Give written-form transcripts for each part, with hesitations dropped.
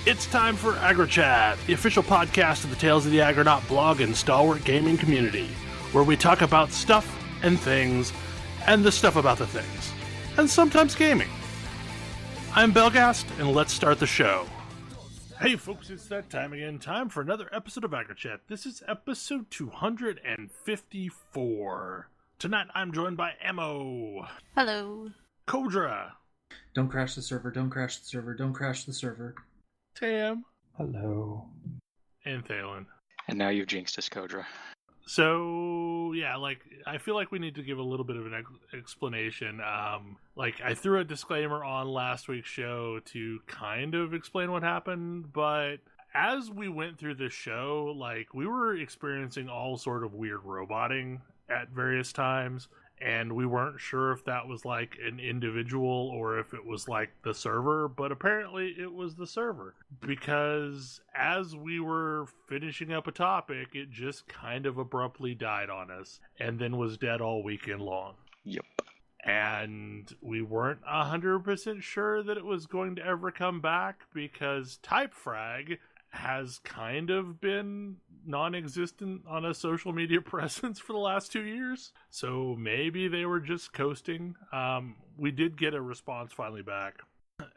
It's time for AggroChat, the official podcast of the Tales of the Aggronaut blog and stalwart gaming community, where we talk about stuff and things, and the stuff about the things, and sometimes gaming. I'm Belgast, and let's start the show. Hey folks, it's that time again. Time for another episode of AggroChat. This is episode 254. Tonight I'm joined by Emo. Hello. Kodra. Don't crash the server, don't crash the server, don't crash the server. Tam. Hello. And Thalen. And now you've jinxed us, Kodra. So, yeah, I feel like we need to give a little bit of an explanation. I threw a disclaimer on last week's show to kind of explain what happened, but as we went through this show, we were experiencing all sort of weird roboting at various times, and we weren't sure if that was an individual or if it was the server, but apparently it was the server, because as we were finishing up a topic, it just kind of abruptly died on us and then was dead all weekend long. Yep. And we weren't 100% sure that it was going to ever come back, because Typefrag has kind of been non-existent on a social media presence for the last 2 years. So maybe they were just coasting. We did get a response finally back,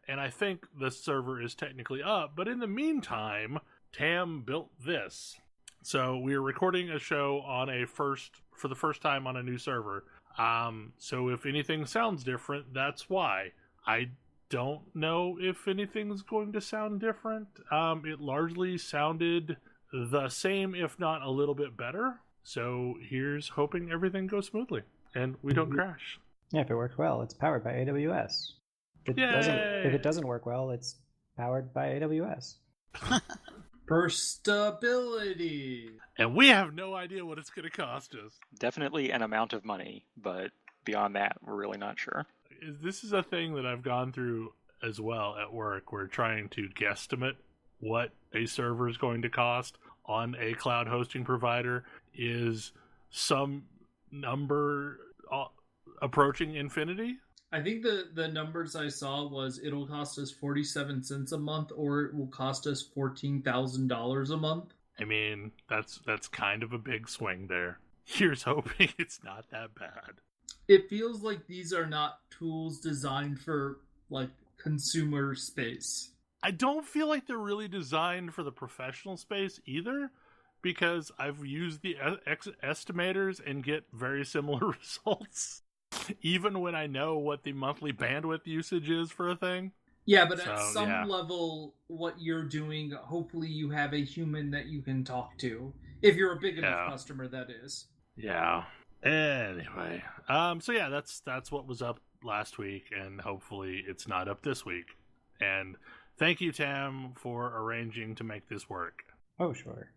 and I think the server is technically up. But in the meantime, Tam built this. So we are recording a show for the first time on a new server. So if anything sounds different, that's why. I don't know if anything's going to sound different. It largely sounded the same, if not a little bit better. So here's hoping everything goes smoothly and we don't crash. Yeah, if it works well, it's powered by AWS. If it doesn't work well, it's powered by AWS. For stability. And we have no idea what it's going to cost us. Definitely an amount of money, but beyond that, we're really not sure. This is a thing that I've gone through as well at work. We're trying to guesstimate what a server is going to cost on a cloud hosting provider is some number approaching infinity. I think the numbers I saw was it'll cost us 47 cents a month, or it will cost us $14,000 a month. I mean, that's kind of a big swing there. Here's hoping it's not that bad. It feels like these are not tools designed for consumer space. I don't feel like they're really designed for the professional space either, because I've used the estimators and get very similar results, even when I know what the monthly bandwidth usage is for a thing. Yeah, but at some level, what you're doing, hopefully you have a human that you can talk to. If you're a big enough customer, that is. Yeah. Anyway, that's what was up last week, and hopefully it's not up this week. And thank you, Tam, for arranging to make this work. Oh, sure.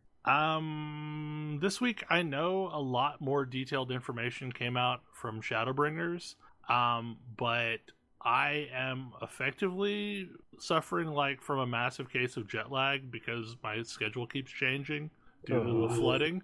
This week I know a lot more detailed information came out from Shadowbringers, but I am effectively suffering from a massive case of jet lag because my schedule keeps changing due to the flooding.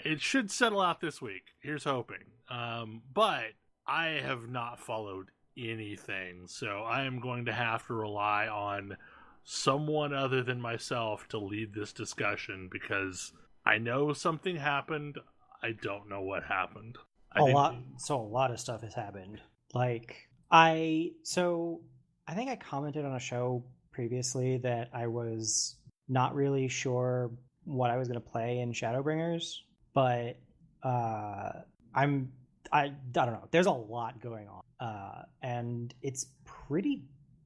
It should settle out this week. Here's hoping. But I have not followed anything, so I am going to have to rely on someone other than myself to lead this discussion, because I know something happened. I don't know what happened. A lot of stuff has happened. I think I commented on a show previously that I was not really sure what I was going to play in Shadowbringers, but I don't know. There's a lot going on, and it's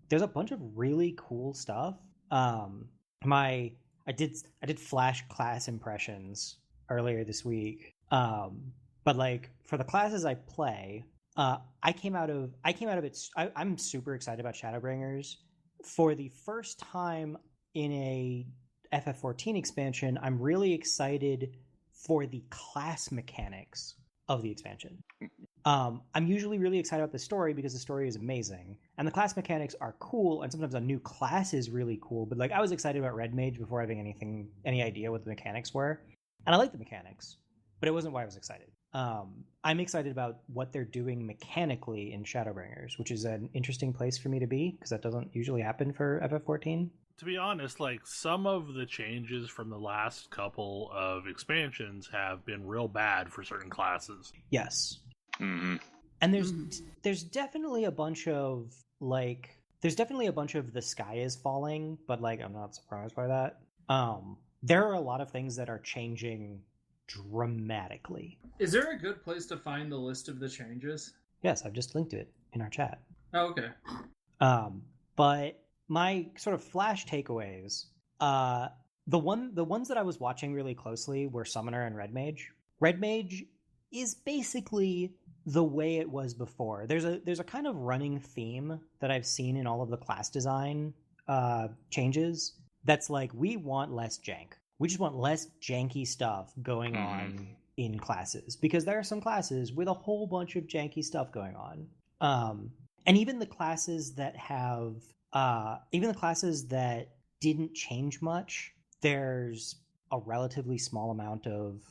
there's a bunch of really cool stuff. I did Flash class impressions earlier this week, but for the classes I play, I'm super excited about Shadowbringers. For the first time in a FF14 expansion, I'm really excited for the class mechanics of the expansion. I'm usually really excited about the story because the story is amazing, and the class mechanics are cool, and sometimes a new class is really cool, but I was excited about Red Mage before having any idea what the mechanics were, and I like the mechanics, but it wasn't why I was excited. I'm excited about what they're doing mechanically in Shadowbringers, which is an interesting place for me to be because that doesn't usually happen for FF14. To be honest, like, some of the changes from the last couple of expansions have been real bad for certain classes. Yes. Mm-hmm. And there's definitely a bunch of the sky is falling, but like I'm not surprised by that. There are a lot of things that are changing dramatically. Is there a good place to find the list of the changes? Yes, I've just linked it in our chat. Oh, okay. But my sort of flash takeaways, the ones that I was watching really closely were Summoner and Red Mage. Red Mage is basically the way it was before. There's a kind of running theme that I've seen in all of the class design changes that's like, we want less jank. We just want less janky stuff going on in classes, because there are some classes with a whole bunch of janky stuff going on. And even the classes that didn't change much, there's a relatively small amount of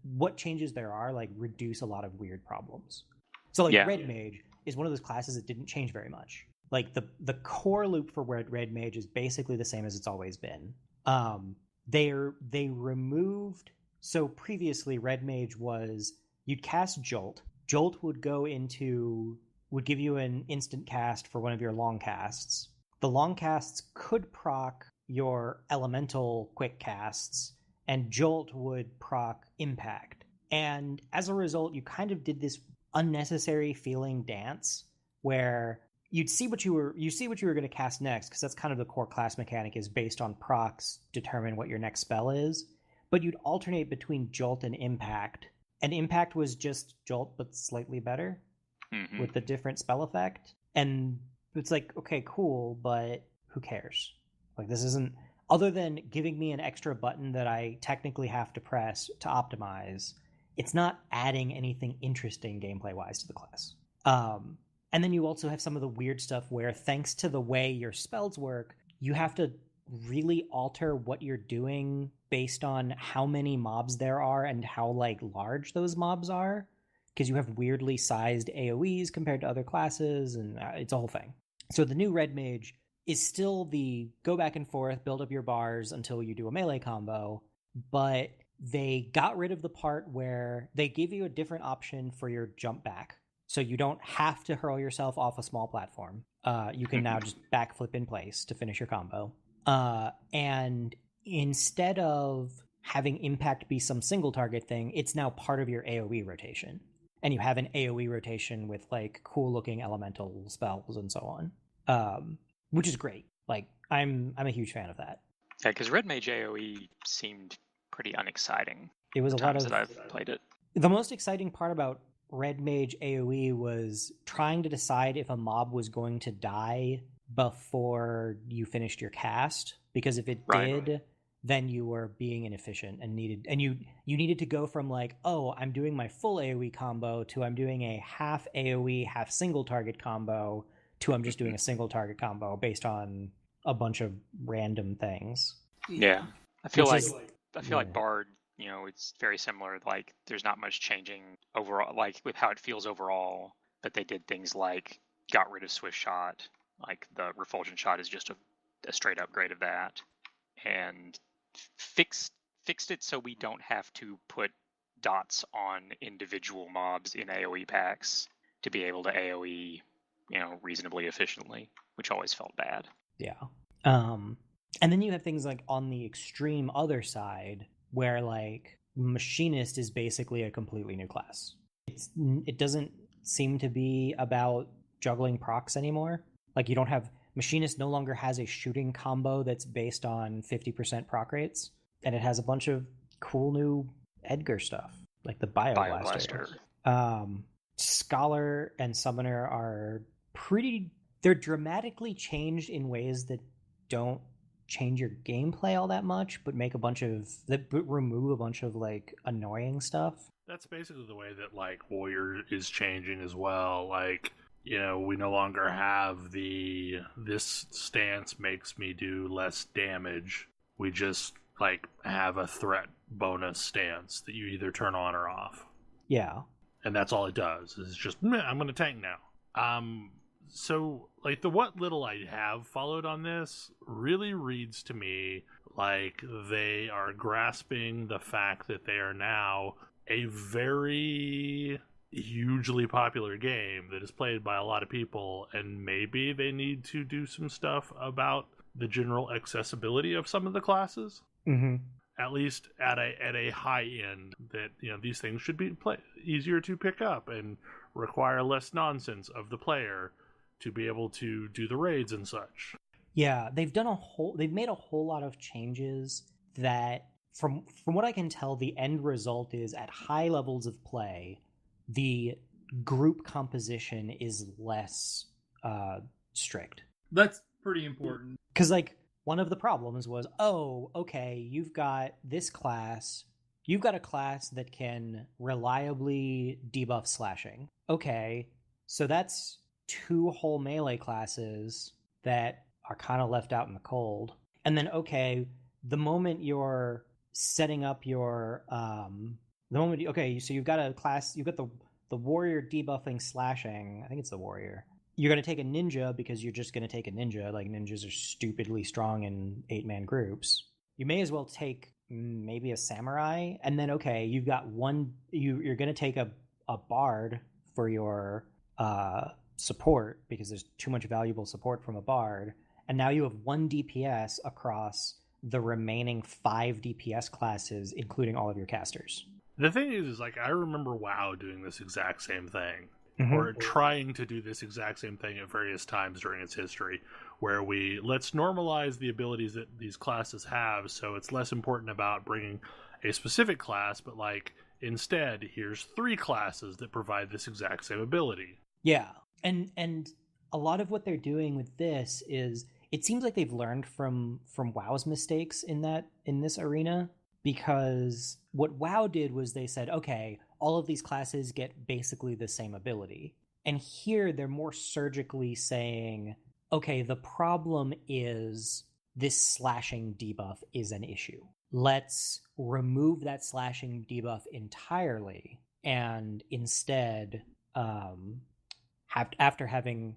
what changes there are like reduce a lot of weird problems. So like Red Mage is one of those classes that didn't change very much. Like the core loop for Red Mage is basically the same as it's always been. They removed, so previously Red Mage was, you'd cast Jolt. Jolt would give you an instant cast for one of your long casts. The long casts could proc your elemental quick casts, and Jolt would proc Impact. And as a result, you kind of did this unnecessary feeling dance where you see what you were going to cast next, because that's kind of the core class mechanic, is based on procs determine what your next spell is. But you'd alternate between Jolt and Impact, and Impact was just Jolt but slightly better with the different spell effect. And it's like, okay, cool, but who cares? Like, this isn't, other than giving me an extra button that I technically have to press to optimize, it's not adding anything interesting gameplay wise to the class. And then you also have some of the weird stuff where, thanks to the way your spells work, you have to really alter what you're doing based on how many mobs there are and how like large those mobs are, because you have weirdly sized AoEs compared to other classes, and it's a whole thing. So the new Red Mage is still the go back and forth, build up your bars until you do a melee combo, but they got rid of the part where they give you a different option for your jump back. So you don't have to hurl yourself off a small platform. You can now just backflip in place to finish your combo. And instead of having Impact be some single target thing, it's now part of your AoE rotation. And you have an AoE rotation with like cool looking elemental spells and so on, which is great. Like, I'm a huge fan of that. Yeah, because Red Mage AoE seemed pretty unexciting. It was a lot of that I've played it. The most exciting part about Red Mage AoE was trying to decide if a mob was going to die before you finished your cast, because if it did, then you were being inefficient and you needed to go from like, oh, I'm doing my full AoE combo to I'm doing a half AoE, half single target combo to I'm just doing a single target combo based on a bunch of random things. Yeah. I feel like Bard, it's very similar. Like, there's not much changing overall, like with how it feels overall, but they did things like got rid of Swift Shot. Like, the Refulgent Shot is just a straight upgrade of that, and fixed it so we don't have to put dots on individual mobs in AoE packs to be able to AoE, reasonably efficiently, which always felt bad. Yeah. And then you have things like on the extreme other side where like Machinist is basically a completely new class. It doesn't seem to be about juggling procs anymore. Like, you don't have, Machinist no longer has a shooting combo that's based on 50% proc rates, and it has a bunch of cool new Edgar stuff, like the Bioblaster. Scholar and Summoner are they're dramatically changed in ways that don't change your gameplay all that much, but remove a bunch of like annoying stuff. That's basically the way that like Warrior is changing as well. Like, we no longer have this stance makes me do less damage. We just like have a threat bonus stance that you either turn on or off. Yeah. And that's all it does. It's just, meh, I'm going to tank now. So, like, the what little I have followed on this really reads to me like they are grasping the fact that they are now a very hugely popular game that is played by a lot of people, and maybe they need to do some stuff about the general accessibility of some of the classes. Mm-hmm. At least at a high end, that these things should be easier to pick up and require less nonsense of the player to be able to do the raids and such. Yeah, they've made a whole lot of changes that from what I can tell, the end result is at high levels of play, the group composition is less strict. That's pretty important. Because, like, one of the problems was, you've got this class, you've got a class that can reliably debuff slashing. Okay, so that's 2 whole melee classes that are kind of left out in the cold. And then, the moment you're setting up your so you've got a class, you've got the warrior debuffing slashing. I think it's the warrior. You're going to take a ninja because you're just going to take a ninja. Like, ninjas are stupidly strong in 8-man groups. You may as well take maybe a samurai, and then you've got one. You're going to take a bard for your support because there's too much valuable support from a bard, and now you have 1 DPS across the remaining 5 DPS classes, including all of your casters. The thing is like, I remember WoW doing this exact same thing. Mm-hmm. Or trying to do this exact same thing at various times during its history, where let's normalize the abilities that these classes have, so it's less important about bringing a specific class, but like, instead, here's 3 classes that provide this exact same ability. Yeah, and a lot of what they're doing with this is, it seems like they've learned from WoW's mistakes in this arena, because what WoW did was they said, all of these classes get basically the same ability. And here they're more surgically saying, the problem is this slashing debuff is an issue. Let's remove that slashing debuff entirely, and instead, after having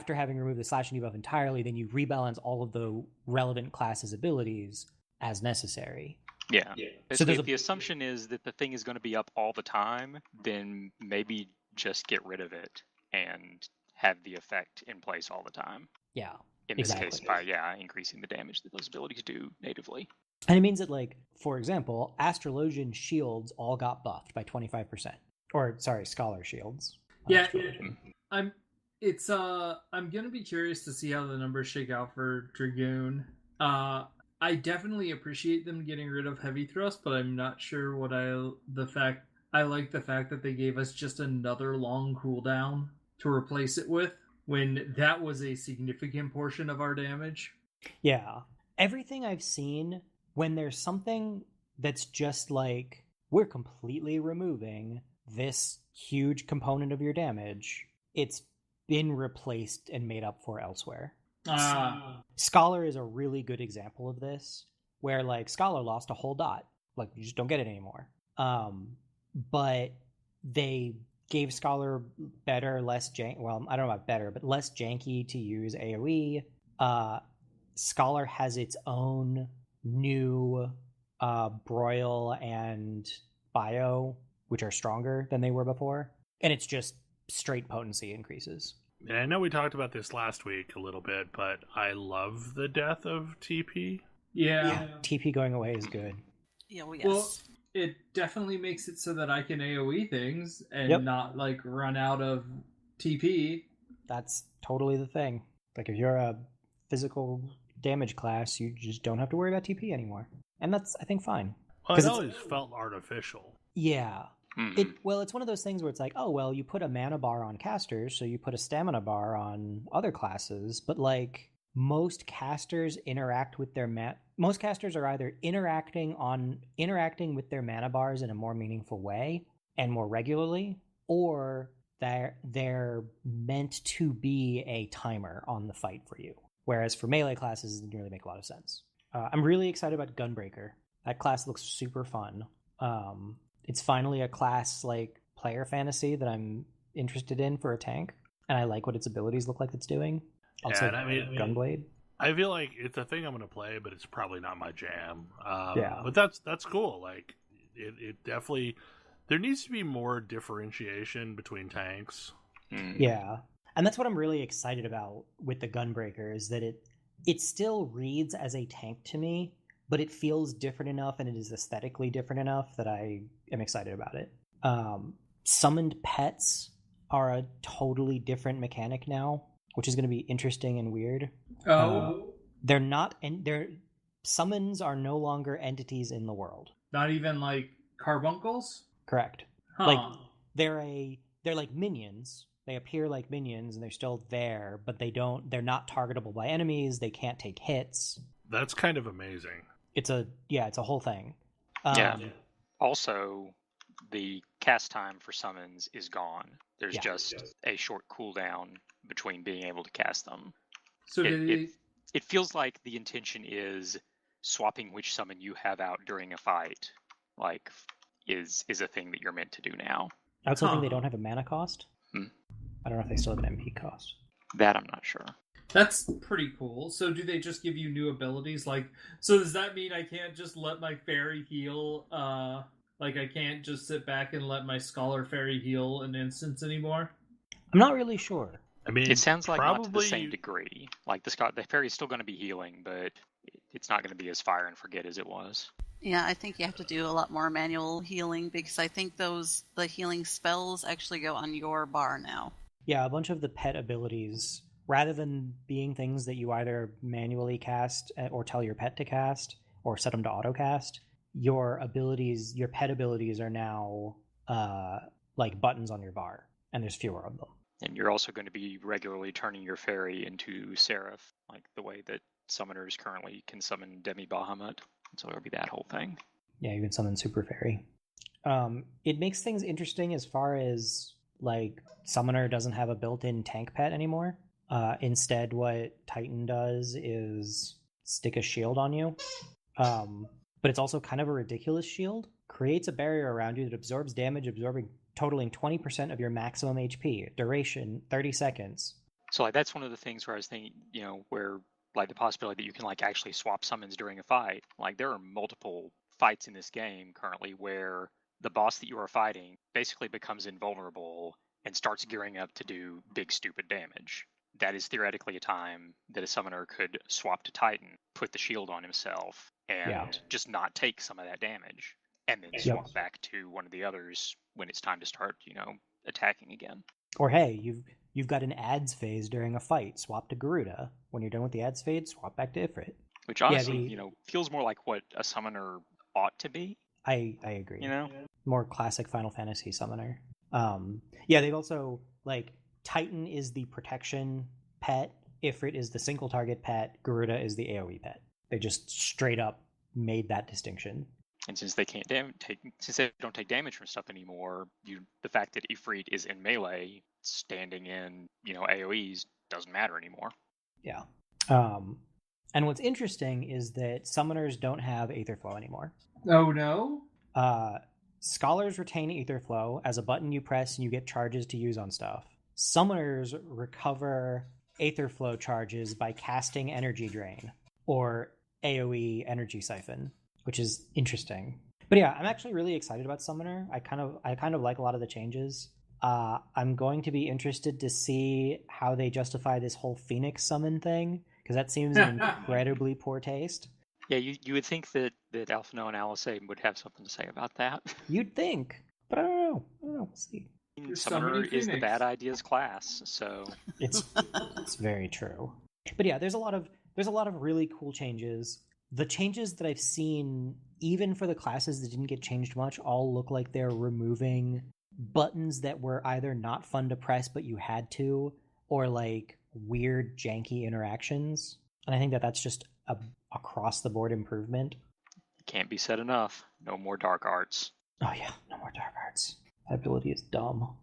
removed the slashing debuff entirely, then you rebalance all of the relevant classes' abilities as necessary. Yeah. So if the assumption is that the thing is going to be up all the time, then maybe just get rid of it and have the effect in place all the time. Yeah. In this case, by increasing the damage that those abilities do natively. And it means that, like, for example, Astrologian shields all got buffed by 25%. Or, sorry, Scholar shields. Yeah, I'm gonna be curious to see how the numbers shake out for Dragoon. I definitely appreciate them getting rid of heavy thrust, but I'm not sure I like the fact that they gave us just another long cooldown to replace it with, when that was a significant portion of our damage. Yeah. Everything I've seen, when there's something that's just like, we're completely removing this huge component of your damage, it's been replaced and made up for elsewhere. Scholar is a really good example of this, where, like, Scholar lost a whole dot. Like, you just don't get it anymore. But they gave Scholar less janky to use AoE. Scholar has its own new broil and bio, which are stronger than they were before. And it's just straight potency increases. And I know we talked about this last week a little bit, but I love the death of TP. Yeah. TP going away is good. Yeah, well, yes. Well, it definitely makes it so that I can AoE things and not, like, run out of TP. That's totally the thing. Like, if you're a physical damage class, you just don't have to worry about TP anymore. And that's, I think, fine. Well, it always felt artificial. Yeah. It's one of those things where it's like, you put a mana bar on casters, so you put a stamina bar on other classes, but, like, most casters interact with their most casters are either interacting with their mana bars in a more meaningful way and more regularly, or they're meant to be a timer on the fight for you. Whereas for melee classes, it doesn't really make a lot of sense. I'm really excited about Gunbreaker. That class looks super fun. It's finally a class, like, player fantasy that I'm interested in for a tank, and I like what its abilities look like it's doing. Also, and I mean, Gunblade. I feel like it's a thing I'm going to play, but it's probably not my jam. Yeah. But that's cool. Like, it definitely... There needs to be more differentiation between tanks. Yeah. And that's what I'm really excited about with the Gunbreaker, is that it still reads as a tank to me, but it feels different enough and it is aesthetically different enough that I am excited about it. Summoned pets are a totally different mechanic now, which is going to be interesting and weird. They're not, and their summons are no longer entities in the world. Not even like carbuncles? Correct. Huh. Like they're like minions. They appear like minions and they're still there, but they're not targetable by enemies. They can't take hits. That's kind of amazing. It's a whole thing. Also, the cast time for summons is gone. There's just a short cooldown between being able to cast them. So it feels like the intention is swapping which summon you have out during a fight, like, is a thing that you're meant to do now. I also think they don't have a mana cost. Hmm. I don't know if they still have an MP cost. That I'm not sure. That's pretty cool. So do they just give you new abilities? Like, so does that mean I can't just let my fairy heal? Like, I can't just sit back and let my scholar fairy heal an instance anymore? I'm not really sure. I mean, It sounds like probably... not to the same degree. Like the fairy's still going to be healing, but it's not going to be as fire and forget as it was. Yeah, I think you have to do a lot more manual healing, because I think the healing spells actually go on your bar now. Yeah, a bunch of the pet abilities, rather than being things that you either manually cast or tell your pet to cast or set them to auto cast, your pet abilities are now like buttons on your bar, and there's fewer of them. And you're also going to be regularly turning your fairy into Seraph, like the way that summoners currently can summon Demi Bahamut. So it'll be that whole thing. Yeah, you can summon Super Fairy. It makes things interesting as far as, like, Summoner doesn't have a built-in tank pet anymore. Instead, what Titan does is stick a shield on you. But it's also kind of a ridiculous shield. Creates a barrier around you that absorbs damage, totaling 20% of your maximum HP. Duration, 30 seconds. So like that's one of the things where I was thinking, where like the possibility that you can like actually swap summons during a fight. Like there are multiple fights in this game currently where the boss that you are fighting basically becomes invulnerable and starts gearing up to do big stupid damage. That is theoretically a time that a summoner could swap to Titan, put the shield on himself, and just not take some of that damage, and then swap back to one of the others when it's time to start, attacking again. Or hey, you've got an ads phase during a fight. Swap to Garuda. When you're done with the ads phase, swap back to Ifrit. Which honestly, feels more like what a summoner ought to be. I agree. More classic Final Fantasy summoner. They've also, like, Titan is the protection pet, Ifrit is the single target pet, Garuda is the AoE pet. They just straight up made that distinction. And since they can't since they don't take damage from stuff anymore, the fact that Ifrit is in melee, standing in AoEs doesn't matter anymore. Yeah. And what's interesting is that summoners don't have Aetherflow anymore. Oh no? Scholars retain Aetherflow as a button you press and you get charges to use on stuff. Summoners recover Aetherflow charges by casting Energy Drain or AoE Energy Siphon, which is interesting. But yeah, I'm actually really excited about Summoner. I kind of like a lot of the changes. I'm going to be interested to see how they justify this whole Phoenix summon thing, because that seems in incredibly poor taste. Yeah, you would think that Alphino and Alisane would have something to say about that. You'd think, but I don't know. We'll see. Summoner is the bad ideas class, so it's very true. But yeah, there's a lot of really cool changes. The changes that I've seen, even for the classes that didn't get changed much, all look like they're removing buttons that were either not fun to press but you had to, or like weird janky interactions. And I think that's just a across the board improvement. Can't be said enough. No more dark arts. Oh yeah, no more dark arts. That ability is dumb.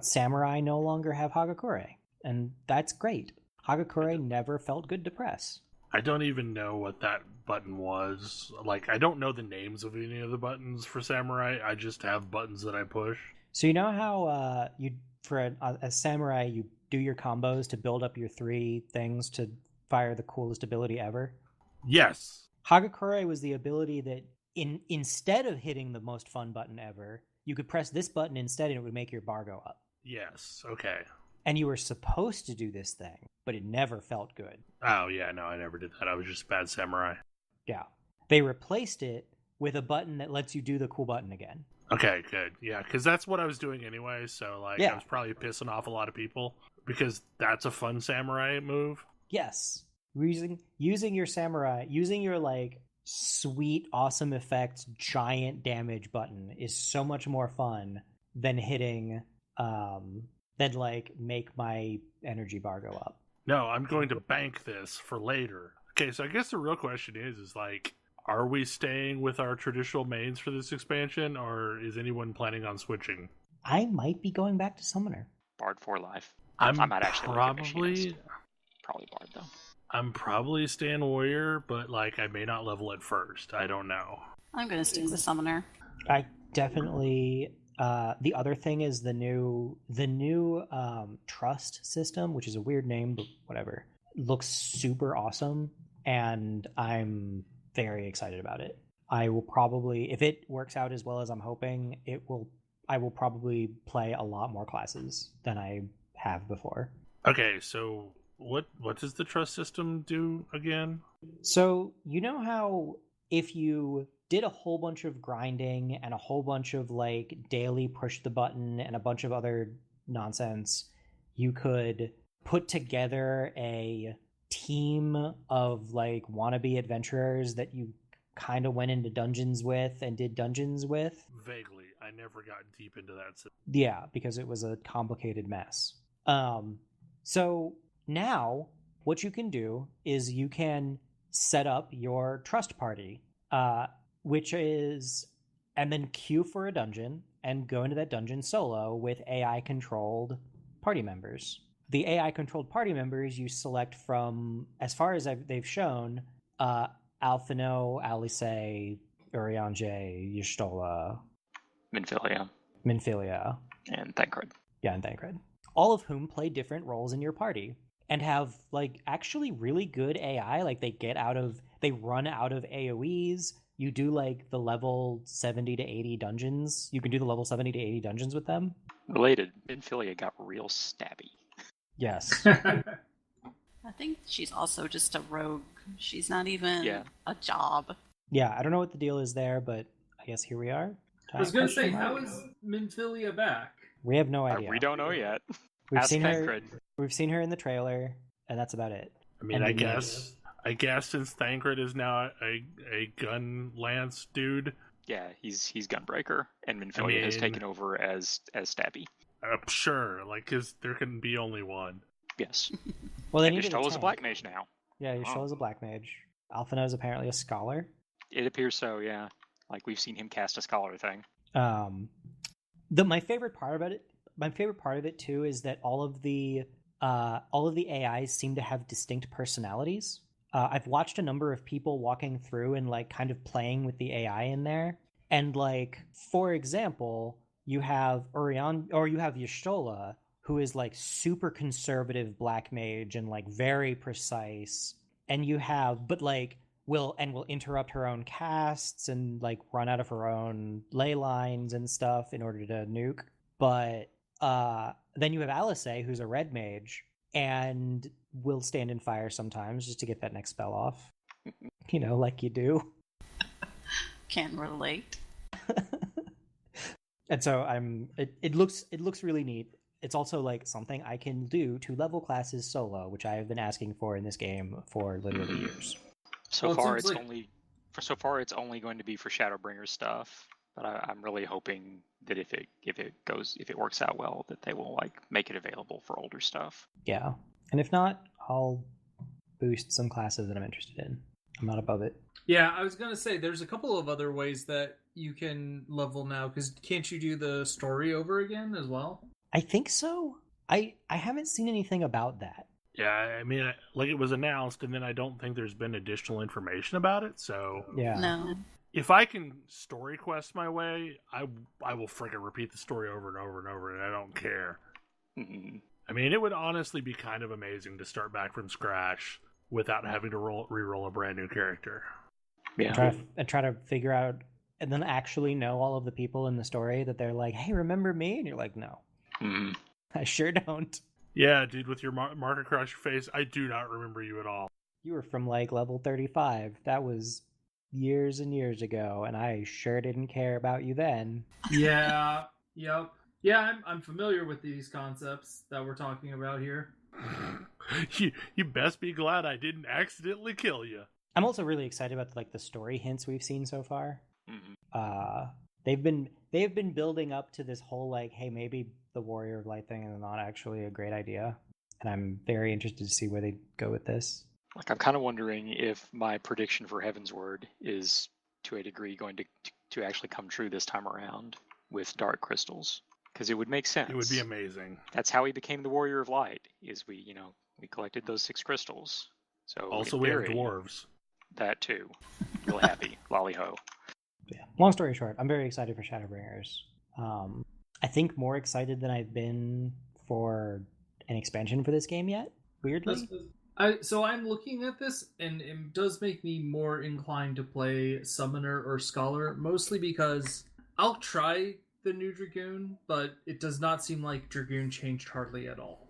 Samurai no longer have Hagakure, and that's great. Hagakure never felt good to press. I don't even know what that button was. Like, I don't know the names of any of the buttons for Samurai. I just have buttons that I push. So you know how you for a samurai you do your combos to build up your 3 things to fire the coolest ability ever? Yes. Hagakure was the ability that instead of hitting the most fun button ever, you could press this button instead and it would make your bar go up. Yes. Okay. And you were supposed to do this thing, but it never felt good. Oh, yeah, no, I never did that. I was just a bad samurai. Yeah. They replaced it with a button that lets you do the cool button again. Okay, good. Yeah, because that's what I was doing anyway, so, like, Yeah. I was probably pissing off a lot of people, because that's a fun samurai move. Yes. Using your samurai, using your, like, sweet, awesome effects, giant damage button is so much more fun than hitting, than, like, make my energy bar go up. No, I'm going to bank this for later. Okay, so I guess the real question is like, are we staying with our traditional mains for this expansion, or is anyone planning on switching? I might be going back to Summoner. Bard for life. I might actually look at Machinist. Probably Bard, though. I'm probably staying Warrior, but, like, I may not level it first. I don't know. I'm going to stick with Summoner. I definitely... the other thing is the new trust system, which is a weird name, but whatever. Looks super awesome, and I'm very excited about it. I will probably, if it works out as well as I'm hoping, I will probably play a lot more classes than I have before. Okay, so what does the trust system do again? So you know how if you did a whole bunch of grinding and a whole bunch of like daily push the button and a bunch of other nonsense, you could put together a team of like wannabe adventurers that you kind of went into dungeons with and did dungeons with. Vaguely. I never got deep into that system. Yeah, because it was a complicated mess. So now what you can do is you can set up your trust party, which is, and then queue for a dungeon and go into that dungeon solo with AI-controlled party members. The AI-controlled party members you select from, as far as they've shown, Alphino, Alice, Urianger, Y'shtola, Minfilia, and Thancred. Yeah, and Thancred. All of whom play different roles in your party and have like actually really good AI. Like they run out of AoEs. You do like the level 70 to 80 dungeons. You can do the level 70 to 80 dungeons with them. Related, Minfilia got real stabby. Yes. I think she's also just a rogue. She's not even a job. Yeah, I don't know what the deal is there, but I guess here we are. I was going to say, how is Minfilia back? We have no idea. We don't know yet. We've seen her in the trailer, and that's about it. I mean, I guess since Thancred is now a gun lance dude. Yeah, he's Gunbreaker, and Minfilia has taken over as Stabby. Sure, like, because there can be only one. Yes. Well, they and needed Y'shtola's a black mage now. Yeah, Y'shtola's a black mage. Alphino is apparently a scholar. It appears so, yeah. Like, we've seen him cast a scholar thing. My favorite part of it too is that all of the AIs seem to have distinct personalities. I've watched a number of people walking through and like kind of playing with the AI in there, and like for example, you have Y'shtola, who is like super conservative black mage and like very precise, and will interrupt her own casts and like run out of her own ley lines and stuff in order to nuke. But then you have Alice, who's a red mage and will stand in fire sometimes just to get that next spell off. Like you do. Can relate. And so it looks really neat. It's also like something I can do to level classes solo, which I have been asking for in this game for literally years. So far, it's only going to be for Shadowbringers stuff. But I'm really hoping that if it works out well, that they will like make it available for older stuff. Yeah, and if not, I'll boost some classes that I'm interested in. I'm not above it. Yeah, I was gonna say there's a couple of other ways that you can level now. Because can't you do the story over again as well? I think so. I haven't seen anything about that. Yeah, I mean, like it was announced, and then I don't think there's been additional information about it. So yeah, no. if I can story quest my way, I will friggin' repeat the story over and over and over, and I don't care. Mm-hmm. I mean, it would honestly be kind of amazing to start back from scratch without having to re-roll a brand new character. Yeah. And try to figure out, and then actually know all of the people in the story that they're like, hey, remember me? And you're like, no, Mm-hmm. I sure don't. Yeah, dude, with your mark across your face, I do not remember you at all. You were from like level 35. That was years and years ago, and I sure didn't care about you then. Yeah. Yep. Yeah, I'm familiar with these concepts that we're talking about here. Mm-hmm. You best be glad I didn't accidentally kill you. I'm also really excited about like the story hints we've seen so far. Mm-hmm. They've been building up to this whole like, hey, maybe the Warrior of Light thing is not actually a great idea, and I'm very interested to see where they go with this. Like, I'm kind of wondering if my prediction for Heaven's Word is, to a degree, going to actually come true this time around with Dark Crystals, because it would make sense. It would be amazing. That's how he became the Warrior of Light. Is we collected those 6 crystals. So Also, in we theory, have dwarves. That too. Real happy. Lolly ho. Yeah. Long story short, I'm very excited for Shadowbringers. I think more excited than I've been for an expansion for this game yet. Weirdly. So I'm looking at this, and it does make me more inclined to play Summoner or Scholar, mostly because I'll try the new Dragoon, but it does not seem like Dragoon changed hardly at all.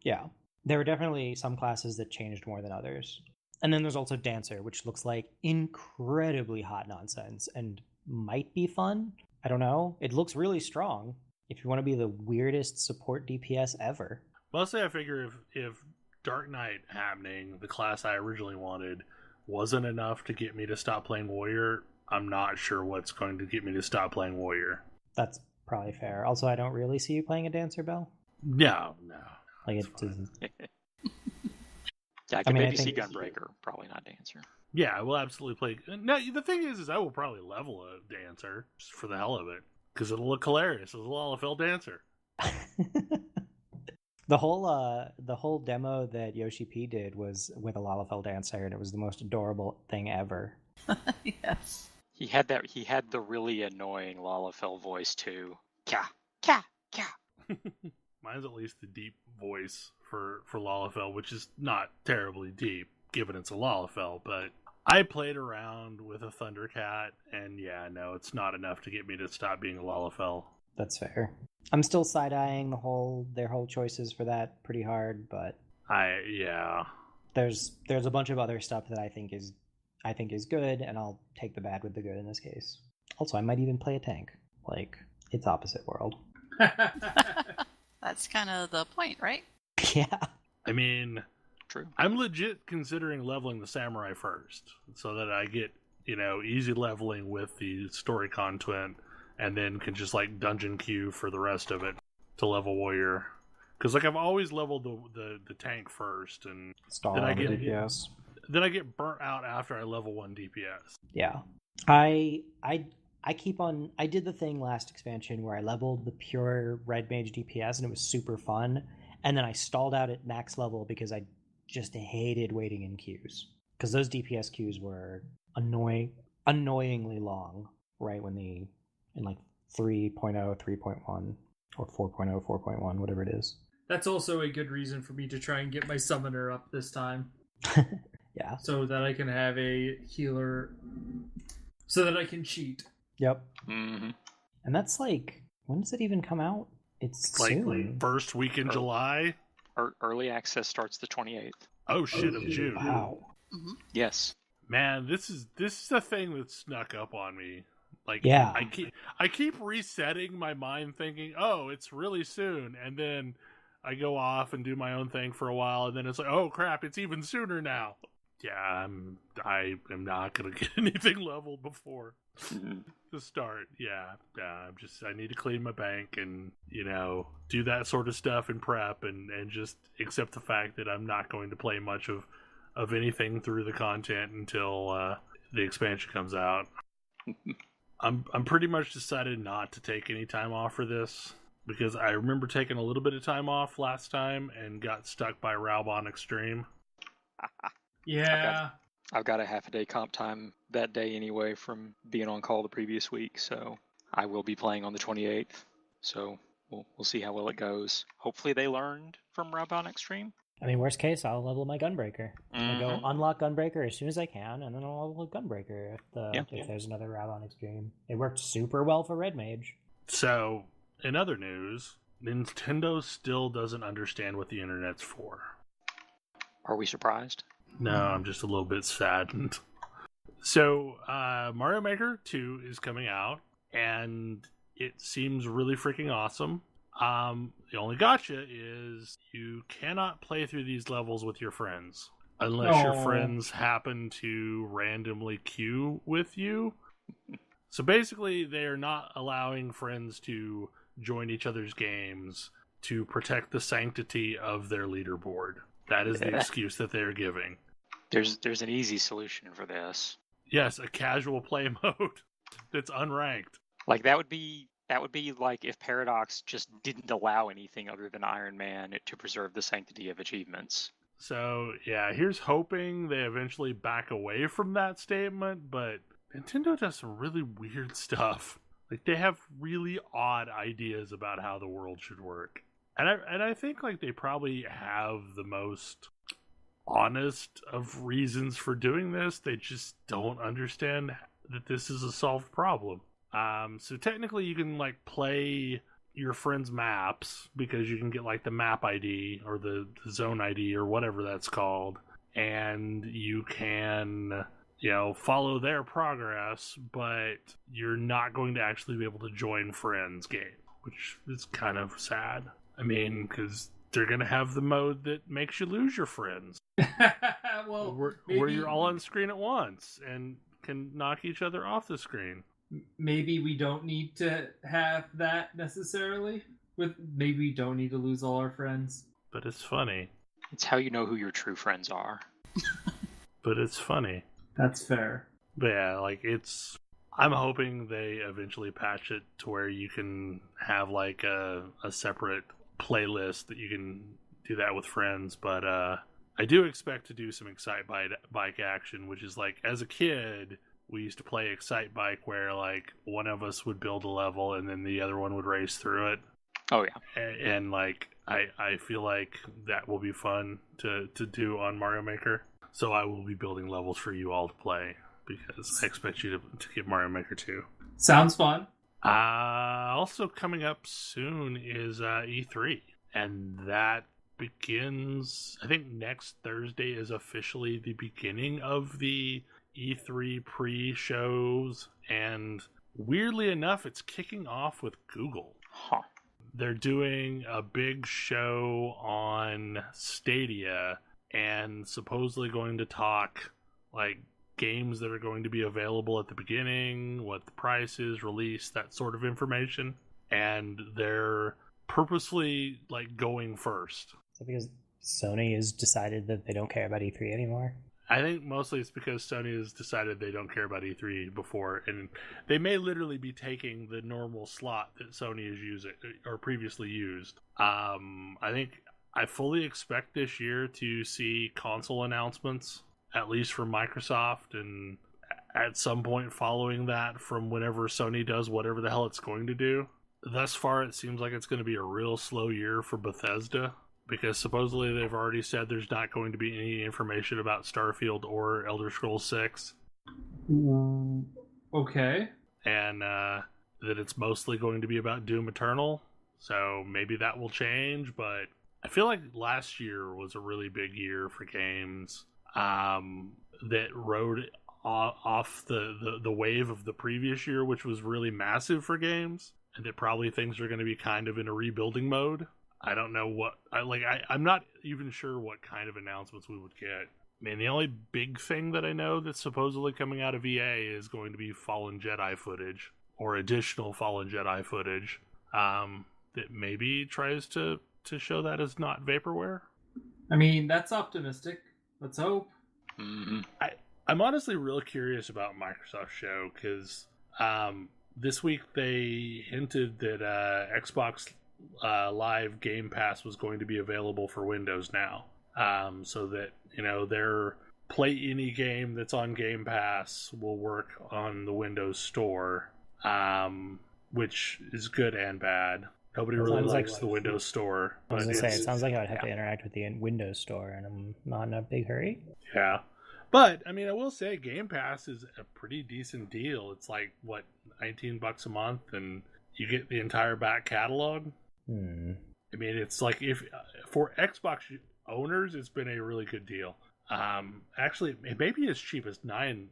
Yeah. There were definitely some classes that changed more than others. And then there's also Dancer, which looks like incredibly hot nonsense and might be fun. I don't know. It looks really strong if you want to be the weirdest support DPS ever. Mostly I figure if Dark Knight happening, the class I originally wanted, wasn't enough to get me to stop playing Warrior, I'm not sure what's going to get me to stop playing Warrior. That's probably fair. Also, I don't really see you playing a Dancer, Bell. No. Like, it doesn't... Yeah, I can maybe see Gunbreaker, probably not Dancer. Yeah, I will absolutely play. No, the thing is I will probably level a Dancer just for the hell of it, because it'll look hilarious as a LFL Dancer. The whole demo that Yoshi P did was with a Lalafell Dancer, and it was the most adorable thing ever. Yes. He had the really annoying Lalafell voice too. Kya, kya, kya. Mine's at least the deep voice for Lalafell, which is not terribly deep, given it's a Lalafell, but I played around with a Thundercat, and yeah, no, it's not enough to get me to stop being a Lalafell. That's fair. I'm still side-eyeing their whole choices for that pretty hard, but there's a bunch of other stuff that I think is good, and I'll take the bad with the good in this case. Also, I might even play a tank. Like, it's opposite world. That's kind of the point, right? Yeah. I mean, true. I'm legit considering leveling the Samurai first, so that I get, easy leveling with the story content, and then can just like dungeon queue for the rest of it to level Warrior. Because like I've always leveled the tank first, and then I get DPS. Then I get burnt out after I level 1 DPS. Yeah, I keep on. I did the thing last expansion where I leveled the pure red mage DPS, and it was super fun. And then I stalled out at max level because I just hated waiting in queues, because those DPS queues were annoyingly long. Right when in like 3.0, 3.1, or 4.0, 4.1, whatever it is. That's also a good reason for me to try and get my Summoner up this time. Yeah. So that I can have a healer, so that I can cheat. Yep. Mm-hmm. And that's like, when does it even come out? It's like soon. First week in July. Early access starts the 28th. Oh shit, of June. Wow. Mm-hmm. Yes. Man, this is a thing that snuck up on me. Like, yeah. I keep resetting my mind, thinking, oh, it's really soon, and then I go off and do my own thing for a while, and then it's like, oh crap, it's even sooner now. Yeah, I am not gonna get anything leveled before the start. Yeah, I need to clean my bank and do that sort of stuff and prep and just accept the fact that I'm not going to play much of anything through the content until the expansion comes out. I'm pretty much decided not to take any time off for this, because I remember taking a little bit of time off last time and got stuck by Raubon Extreme. Yeah. I've got a half a day comp time that day anyway from being on call the previous week, so I will be playing on the 28th. So we'll see how well it goes. Hopefully they learned from Raubon Extreme. I mean, worst case, I'll level my Gunbreaker. I'll go unlock Gunbreaker as soon as I can, and then I'll level Gunbreaker if there's another Raubon Extreme. It worked super well for Red Mage. So, in other news, Nintendo still doesn't understand what the internet's for. Are we surprised? No, I'm just a little bit saddened. So, Mario Maker 2 is coming out, and it seems really freaking awesome. The only gotcha is you cannot play through these levels with your friends unless your friends happen to randomly queue with you. So basically, they are not allowing friends to join each other's games to protect the sanctity of their leaderboard. That is the excuse that they are giving. There's an easy solution for this. Yes, a casual play mode that's unranked. Like that would be like if Paradox just didn't allow anything other than Iron Man to preserve the sanctity of achievements. So, yeah, here's hoping they eventually back away from that statement, but Nintendo does some really weird stuff. Like, they have really odd ideas about how the world should work. And I think, like, they probably have the most honest of reasons for doing this. They just don't understand that this is a solved problem. So technically you can like play your friends' maps because you can get like the map ID or the zone ID or whatever that's called, and you can, you know, follow their progress, but you're not going to actually be able to join friends' game, which is kind of sad. I mean, because they're going to have the mode that makes you lose your friends. Well, where you're all on screen at once and can knock each other off the screen. Maybe we don't need to have that necessarily. Maybe we don't need to lose all our friends. But it's funny. It's how you know who your true friends are. But it's funny. That's fair. But yeah, like I'm hoping they eventually patch it to where you can have like a separate playlist that you can do that with friends. But I do expect to do some Excite Bike action, which is like, as a kid, we used to play Excite Bike where like one of us would build a level and then the other one would race through it. Oh yeah. And like I feel like that will be fun to do on Mario Maker. So I will be building levels for you all to play because I expect you to get Mario Maker 2. Sounds fun. Also coming up soon is E3, and that begins, I think next Thursday is officially the beginning of the E3 pre-shows, and weirdly enough, it's kicking off with Google. Huh. They're doing a big show on Stadia and supposedly going to talk like games that are going to be available at the beginning, what the price is, release, that sort of information. And they're purposely like going first. Is it because Sony has decided that they don't care about E3 anymore? I think mostly it's because Sony has decided they don't care about E3 before, and they may literally be taking the normal slot that Sony is using or previously used. I fully expect this year to see console announcements, at least from Microsoft, and at some point following that from whenever Sony does whatever the hell it's going to do. Thus far, it seems like it's going to be a real slow year for Bethesda, because supposedly they've already said there's not going to be any information about Starfield or Elder Scrolls 6. Okay. And that it's mostly going to be about Doom Eternal. So maybe that will change, but I feel like last year was a really big year for games that rode off the wave of the previous year, which was really massive for games, and that probably things are going to be kind of in a rebuilding mode. I don't know what I'm not even sure what kind of announcements we would get. I mean, the only big thing that I know that's supposedly coming out of EA is going to be Fallen Jedi footage, or additional Fallen Jedi footage, that maybe tries to show that as not vaporware. I mean, that's optimistic. Let's hope. Mm-hmm. I'm honestly real curious about Microsoft's show, because this week they hinted that Xbox Live Game Pass was going to be available for Windows now, so that, you know, their play any game that's on Game Pass will work on the Windows Store, which is good and bad. Nobody really likes the Windows Store. I was going to say, it sounds like I would have to interact with the Windows Store, and I'm not in a big hurry. Yeah. But, I mean, I will say Game Pass is a pretty decent deal. It's like, what, $19 a month, and you get the entire back catalog? I mean, it's like, if for Xbox owners, it's been a really good deal. Actually, it may be as cheap as $9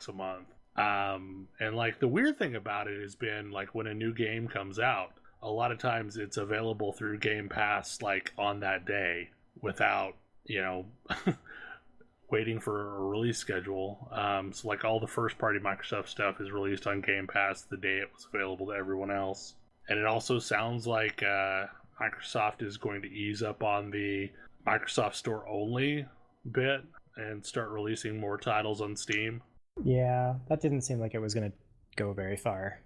a month. And, like, the weird thing about it has been, like, when a new game comes out, a lot of times it's available through Game Pass, like, on that day without, you know... waiting for a release schedule. So like all the first party Microsoft stuff is released on Game Pass the day it was available to everyone else. And it also sounds like Microsoft is going to ease up on the Microsoft Store only bit and start releasing more titles on Steam. Yeah, that didn't seem like it was going to go very far.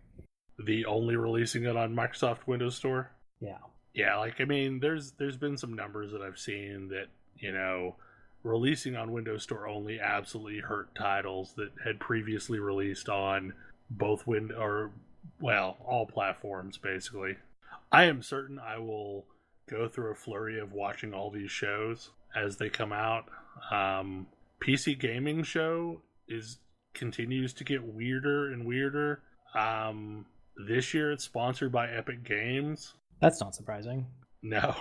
The only releasing it on Microsoft Windows Store? Yeah. Yeah, like, I mean, there's been some numbers that I've seen that, you know, releasing on Windows Store only absolutely hurt titles that had previously released on both all platforms, basically. I am certain I will go through a flurry of watching all these shows as they come out. PC Gaming Show continues to get weirder and weirder. This year it's sponsored by Epic Games. That's not surprising. No.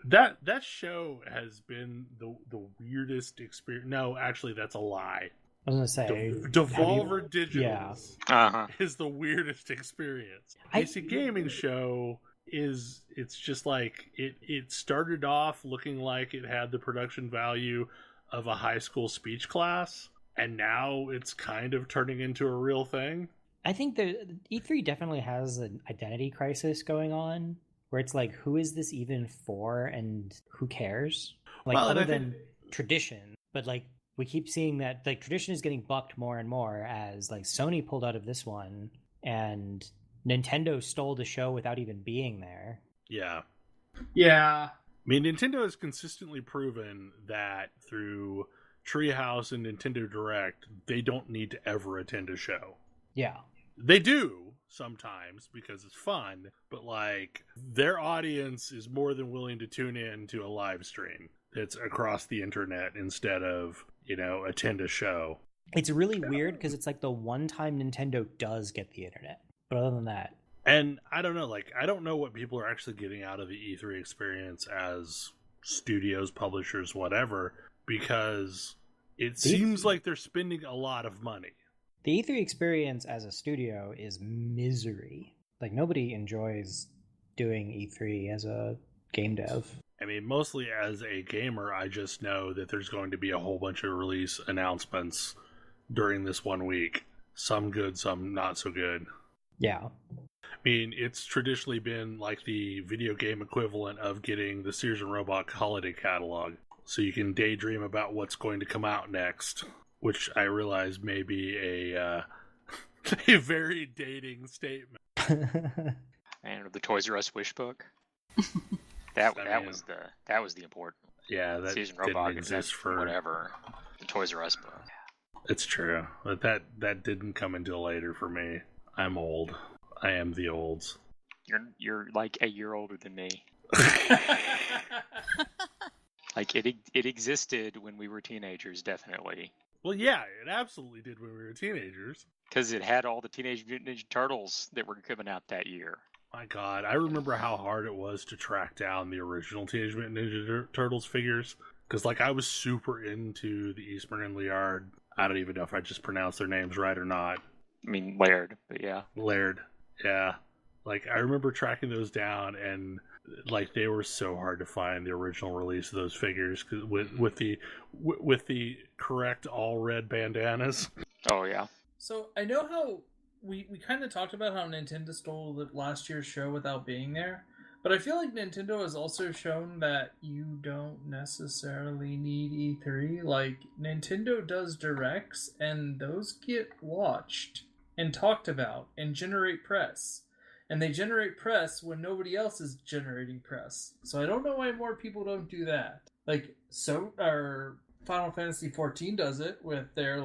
That show has been the weirdest experience. No, actually, that's a lie. I was going to say... Devolver Digital's is the weirdest experience. PC Gaming Show it's just like, it started off looking like it had the production value of a high school speech class, and now it's kind of turning into a real thing. I think the E3 definitely has an identity crisis going on, where it's like, who is this even for, and who cares? Like, other than tradition. But, like, we keep seeing that, like, tradition is getting bucked more and more as, like, Sony pulled out of this one, and Nintendo stole the show without even being there. Yeah. Yeah. I mean, Nintendo has consistently proven that through Treehouse and Nintendo Direct, they don't need to ever attend a show. Yeah. They do sometimes because it's fun, but like their audience is more than willing to tune in to a live stream that's across the internet instead of, you know, attend a show. It's really weird because it's like the one time Nintendo does get the internet, but other than that, and I don't know, like I don't know what people are actually getting out of the E3 experience as studios, publishers, whatever, because it seems like they're spending a lot of money. The E3 experience as a studio is misery. Like, nobody enjoys doing E3 as a game dev. I mean, mostly as a gamer, I just know that there's going to be a whole bunch of release announcements during this 1 week. Some good, some not so good. Yeah. I mean, it's traditionally been like the video game equivalent of getting the Sears and Roebuck holiday catalog. So you can daydream about what's going to come out next. Which I realize may be a very dating statement. And the Toys R Us wish book. That was the important. Yeah, that didn't exist for whatever. The Toys R Us book. It's true, but that didn't come until later for me. I'm old. I am the olds. You're like a year older than me. Like it existed when we were teenagers, definitely. Well, yeah, it absolutely did when we were teenagers. Because it had all the Teenage Mutant Ninja Turtles that were coming out that year. My God, I remember how hard it was to track down the original Teenage Mutant Ninja Turtles figures. Because, like, I was super into the Eastman and Laird. I don't even know if I just pronounced their names right or not. I mean, Laird, but yeah. Laird, yeah. Like, I remember tracking those down, and like they were so hard to find, the original release of those figures, cause with the correct all red bandanas. Oh yeah. So I know how we kind of talked about how Nintendo stole the last year's show without being there, but I feel like Nintendo has also shown that you don't necessarily need E3. Like, Nintendo does directs, and those get watched and talked about and generate press. And they generate press when nobody else is generating press. So I don't know why more people don't do that. Like, Final Fantasy 14 does it with their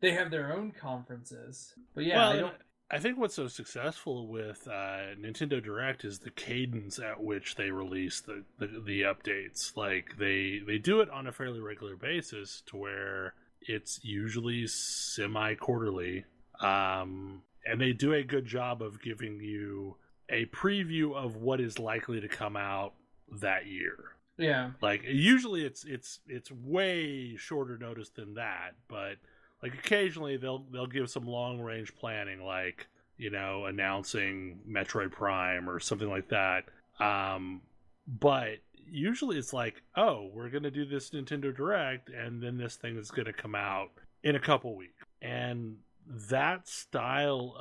they have their own conferences. But yeah, well, I think what's so successful with Nintendo Direct is the cadence at which they release the updates. Like they do it on a fairly regular basis to where it's usually semi-quarterly, and they do a good job of giving you a preview of what is likely to come out that year. Yeah. Like usually it's way shorter notice than that, but like occasionally they'll give some long range planning, like, you know, announcing Metroid Prime or something like that. But usually it's like, oh, we're gonna do this Nintendo Direct, and then this thing is gonna come out in a couple weeks. And that style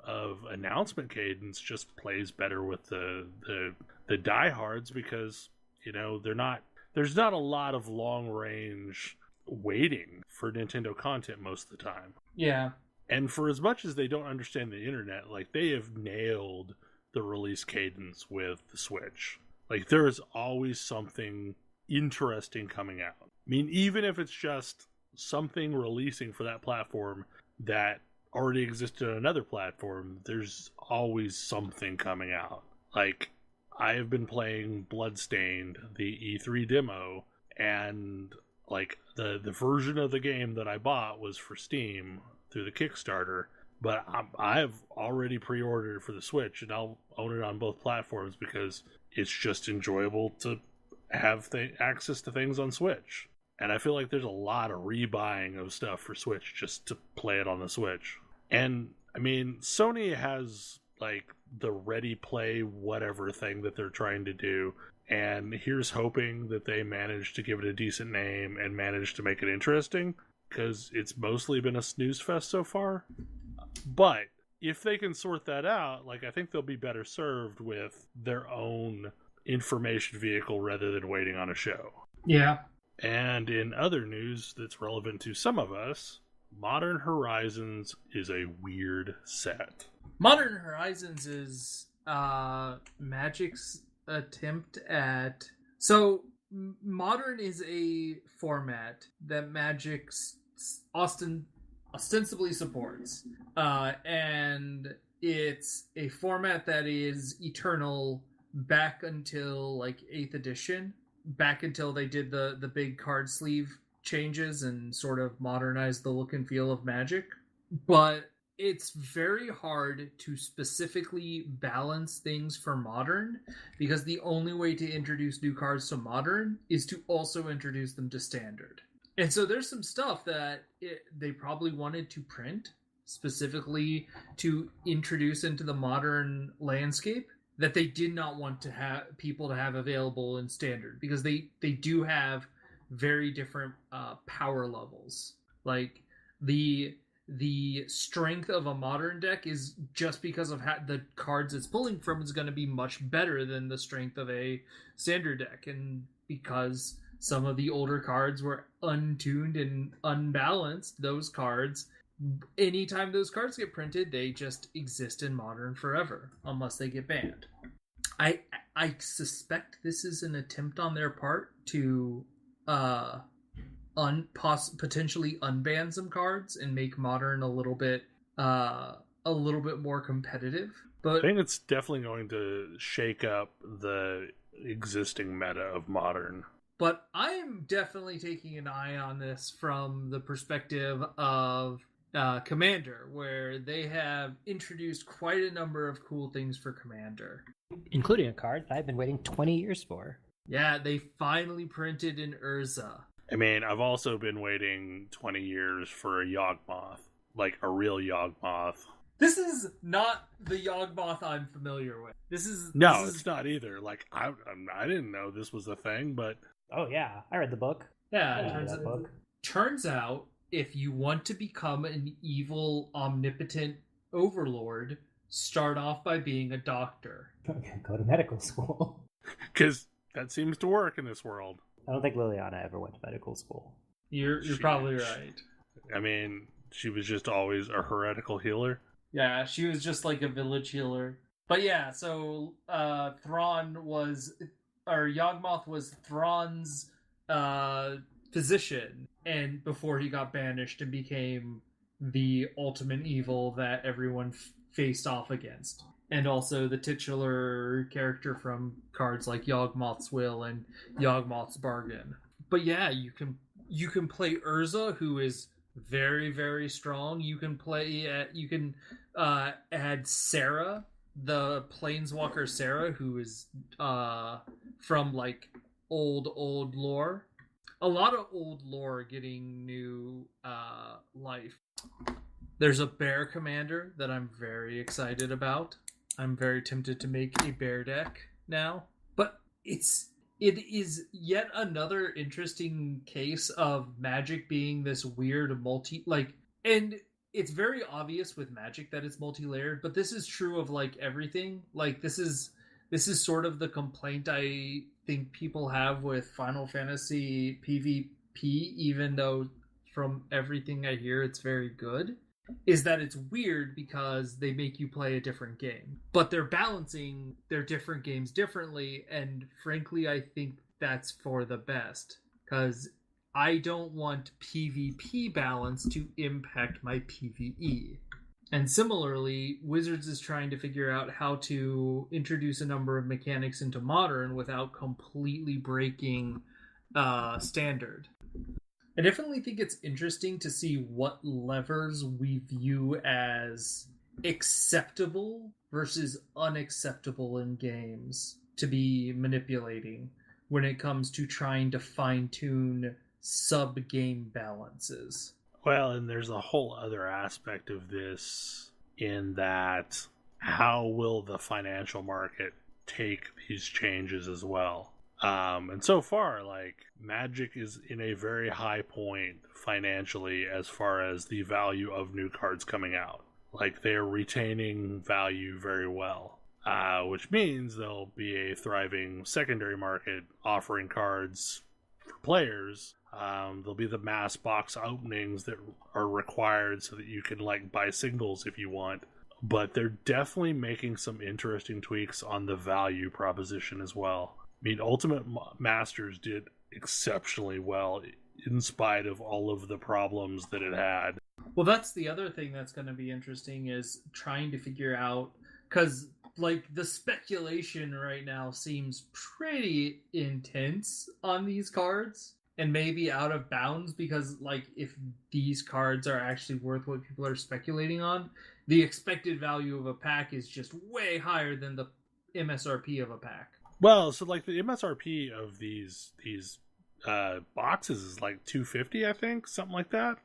of announcement cadence just plays better with the diehards, because, you know, there's not a lot of long range waiting for Nintendo content most of the time. Yeah. And for as much as they don't understand the internet, like, they have nailed the release cadence with the Switch. Like, there is always something interesting coming out. I mean, even if it's just something releasing for that platform that already existed on another platform, there's always something coming out. Like, I have been playing Bloodstained, the E3 demo, and like the version of the game that I bought was for Steam through the Kickstarter, but I have already pre-ordered for the Switch, and I'll own it on both platforms because it's just enjoyable to have access to things on Switch. And I feel like there's a lot of rebuying of stuff for Switch just to play it on the Switch. And I mean, Sony has like the ready play whatever thing that they're trying to do, and here's hoping that they manage to give it a decent name and manage to make it interesting, because it's mostly been a snooze fest so far. But if they can sort that out, like, I think they'll be better served with their own information vehicle rather than waiting on a show. Yeah. And in other news that's relevant to some of us, Modern Horizons is a weird set. Modern Horizons is Magic's attempt at... So, Modern is a format that Magic ostensibly supports. And it's a format that is eternal back until, like, 8th edition. Back until they did the big card sleeve changes and sort of modernized the look and feel of Magic. But it's very hard to specifically balance things for Modern, because the only way to introduce new cards to Modern is to also introduce them to Standard. And so there's some stuff that they probably wanted to print specifically to introduce into the Modern landscape that they did not want to have people to have available in Standard, because they do have very different power levels. Like the strength of a Modern deck is just because of the cards it's pulling from is going to be much better than the strength of a Standard deck, and because some of the older cards were untuned and unbalanced, those cards, anytime those cards get printed, they just exist in Modern forever unless they get banned. I suspect this is an attempt on their part to potentially unban some cards and make Modern a little bit more competitive. But I think it's definitely going to shake up the existing meta of Modern. But I am definitely taking an eye on this from the perspective of Commander, where they have introduced quite a number of cool things for Commander. Including a card that I've been waiting 20 years for. Yeah, they finally printed an Urza. I mean, I've also been waiting 20 years for a Yawgmoth. Like, a real Yawgmoth. This is not the Yawgmoth I'm familiar with. It's not either. Like, I didn't know this was a thing, but... Oh, yeah. I read the book. Yeah, turns out, if you want to become an evil, omnipotent overlord, start off by being a doctor. Go to medical school. Because that seems to work in this world. I don't think Liliana ever went to medical school. You're probably right. I mean, she was just always a heretical healer. Yeah, she was just like a village healer. But yeah, so Yawgmoth was Thrawn's physician, and before he got banished and became the ultimate evil that everyone faced off against. And also the titular character from cards like Yawgmoth's Will and Yawgmoth's Bargain. But yeah, you can play Urza, who is very, very strong. You can add Sarah, the Planeswalker Sarah, who is from like old lore. A lot of old lore getting new life. There's a bear commander that I'm very excited about. I'm very tempted to make a bear deck now. But it is yet another interesting case of Magic being this weird and it's very obvious with Magic that it's multi-layered, but this is true of like everything. Like this is sort of the complaint I think people have with Final Fantasy PvP, even though from everything I hear it's very good, is that it's weird because they make you play a different game. But they're balancing their different games differently, and frankly I think that's for the best, because I don't want PvP balance to impact my PvE. And similarly, Wizards is trying to figure out how to introduce a number of mechanics into Modern without completely breaking Standard. I definitely think it's interesting to see what levers we view as acceptable versus unacceptable in games to be manipulating when it comes to trying to fine-tune sub-game balances. Well, and there's a whole other aspect of this in that how will the financial market take these changes as well? And so far, like, Magic is in a very high point financially as far as the value of new cards coming out. Like, they are retaining value very well, which means there'll be a thriving secondary market offering cards for players. There'll be the mass box openings that are required so that you can like buy singles if you want. But they're definitely making some interesting tweaks on the value proposition as well. I mean, Ultimate Masters did exceptionally well in spite of all of the problems that it had. Well, that's the other thing that's going to be interesting is trying to figure out, because like the speculation right now seems pretty intense on these cards. And maybe out of bounds, because like if these cards are actually worth what people are speculating on, the expected value of a pack is just way higher than the MSRP of a pack. Well, so like the MSRP of these boxes is like $250, I think, something like that.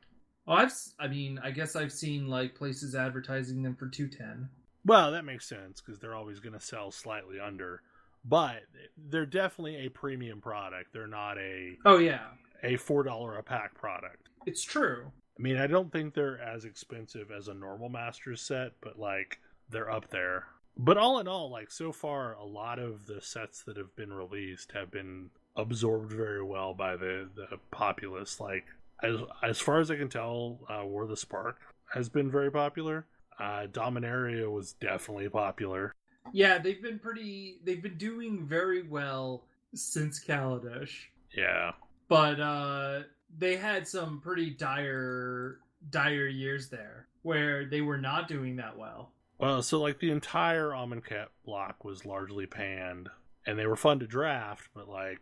Oh, I guess I've seen like places advertising them for $210. Well, that makes sense because they're always going to sell slightly under. But they're definitely a premium product. They're not a $4 a pack product. It's true. I mean, I don't think they're as expensive as a normal Masters set, but like they're up there. But all in all, like so far, a lot of the sets that have been released have been absorbed very well by the populace. Like as far as I can tell, War of the Spark has been very popular. Dominaria was definitely popular. Yeah, they've been doing very well since Kaladesh. Yeah. But they had some pretty dire years there where they were not doing that well. Well, so like the entire Amonkhet block was largely panned, and they were fun to draft, but like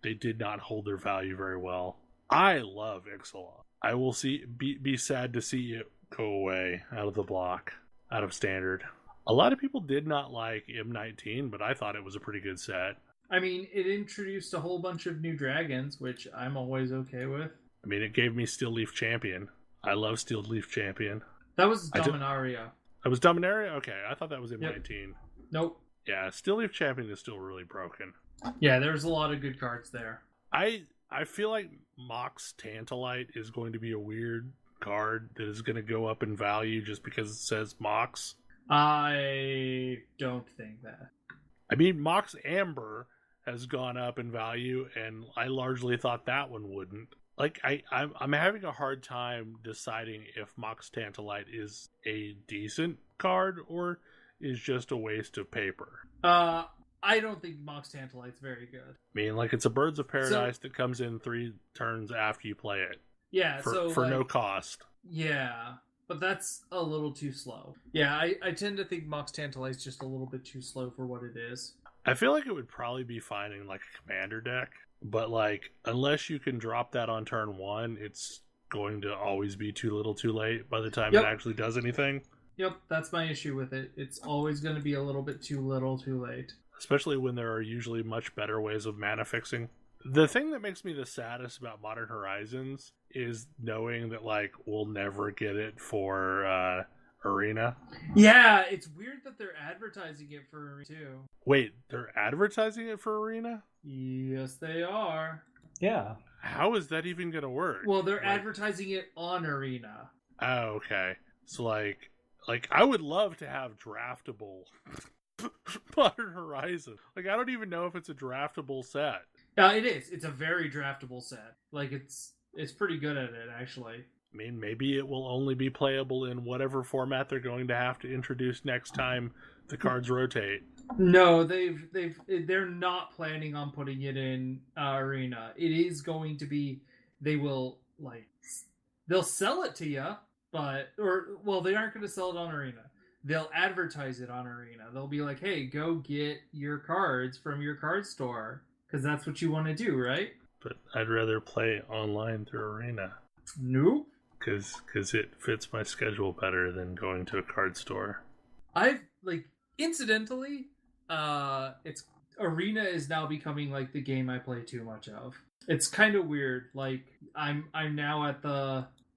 they did not hold their value very well. I love Ixalan. I will be sad to see it go away out of the block, out of Standard. A lot of people did not like M19, but I thought it was a pretty good set. I mean, it introduced a whole bunch of new dragons, which I'm always okay with. I mean, it gave me Steel Leaf Champion. I love Steel Leaf Champion. That was Dominaria. That was Dominaria? Okay, I thought that was M19. Yep. Nope. Yeah, Steel Leaf Champion is still really broken. Yeah, there's a lot of good cards there. I feel like Mox Tantalite is going to be a weird card that is going to go up in value just because it says Mox. I don't think that. I mean, Mox Amber has gone up in value, and I largely thought that one wouldn't. Like, I'm having a hard time deciding if Mox Tantalite is a decent card or is just a waste of paper. I don't think Mox Tantalite's very good. I mean, like, it's a Birds of Paradise that comes in 3 turns after you play it. Yeah, for no cost. Yeah, but that's a little too slow. Yeah, I tend to think Mox Tantalite's just a little bit too slow for what it is. I feel like it would probably be fine in, like, a commander deck, but, like, unless you can drop that on turn 1, it's going to always be too little too late by the time it actually does anything. Yep, that's my issue with it. It's always going to be a little bit too little too late. Especially when there are usually much better ways of mana fixing. The thing that makes me the saddest about Modern Horizons is knowing that, like, we'll never get it for Arena. Yeah, it's weird that they're advertising it for Arena too. Wait, they're advertising it for Arena? Yes, they are. Yeah. How is that even going to work? Well, they're advertising it on Arena. Oh, okay. So, like I would love to have draftable Modern Horizon. Like, I don't even know if it's a draftable set. It is. It's a very draftable set. Like, it's pretty good at it, actually. I mean, maybe it will only be playable in whatever format they're going to have to introduce next time the cards rotate. No, they're not planning on putting it in Arena. It is going to be, they'll sell it to you, they aren't going to sell it on Arena. They'll advertise it on Arena. They'll be like, hey, go get your cards from your card store, because that's what you want to do, right? But I'd rather play online through Arena. Nope. Because it fits my schedule better than going to a card store. Incidentally, it's Arena is now becoming like the game I play too much of. It's kind of weird. Like, I'm now at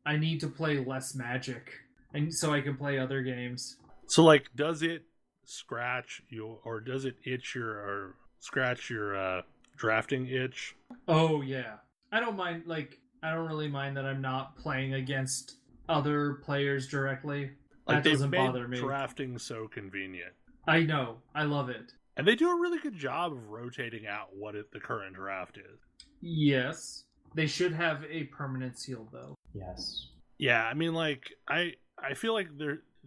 I need to play less Magic, and so I can play other games. So, like, does it scratch you, or does it itch or scratch your drafting itch? Oh yeah, I don't mind. Like, I don't really mind that I'm not playing against other players directly. Like, that doesn't bother me. Drafting so convenient. I know. I love it. And they do a really good job of rotating out what the current draft is. Yes. They should have a permanent seal, though. Yes. Yeah, I mean, like, I feel like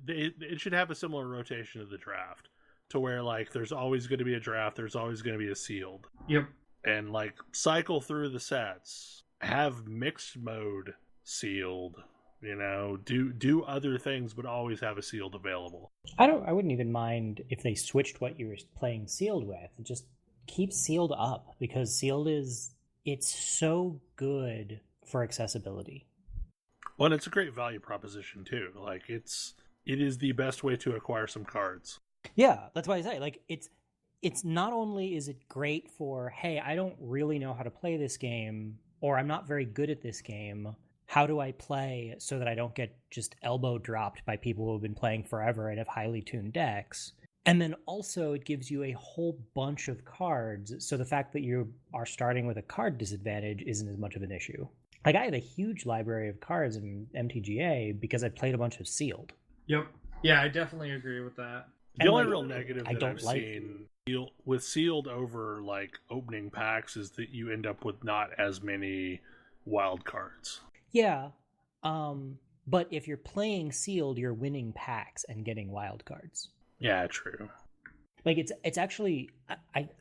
it should have a similar rotation of the draft, to where, like, there's always going to be a draft, there's always going to be a sealed. Yep. And, like, cycle through the sets, have mixed mode sealed, you know, do other things, but always have a sealed available. I wouldn't even mind if they switched what you were playing sealed with. Just keep sealed up, because sealed it's so good for accessibility. Well, and it's a great value proposition too. Like, it is the best way to acquire some cards. Yeah, that's why I say, like, it's not only is it great for, hey, I don't really know how to play this game, or I'm not very good at this game. How do I play so that I don't get just elbow dropped by people who have been playing forever and have highly tuned decks? And then also it gives you a whole bunch of cards, so the fact that you are starting with a card disadvantage isn't as much of an issue. Like, I had a huge library of cards in MTGA because I played a bunch of sealed. Yep. Yeah, I definitely agree with that. The only real negative that I've seen with sealed over, like, opening packs is that you end up with not as many wild cards. Yeah, but if you're playing sealed, you're winning packs and getting wild cards. Yeah, true. Like, it's actually,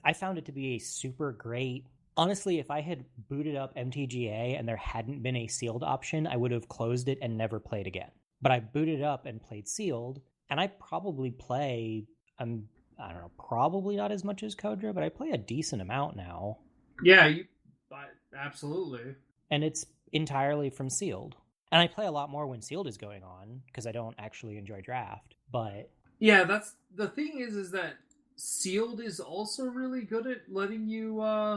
I found it to be a super great. Honestly, if I had booted up MTGA and there hadn't been a sealed option, I would have closed it and never played again. But I booted up and played sealed, and I probably play, I don't know, probably not as much as Kodra, but I play a decent amount now. Yeah, absolutely. And it's entirely from sealed. And I play a lot more when sealed is going on, because I don't actually enjoy draft. But yeah, that's the thing is that sealed is also really good at letting you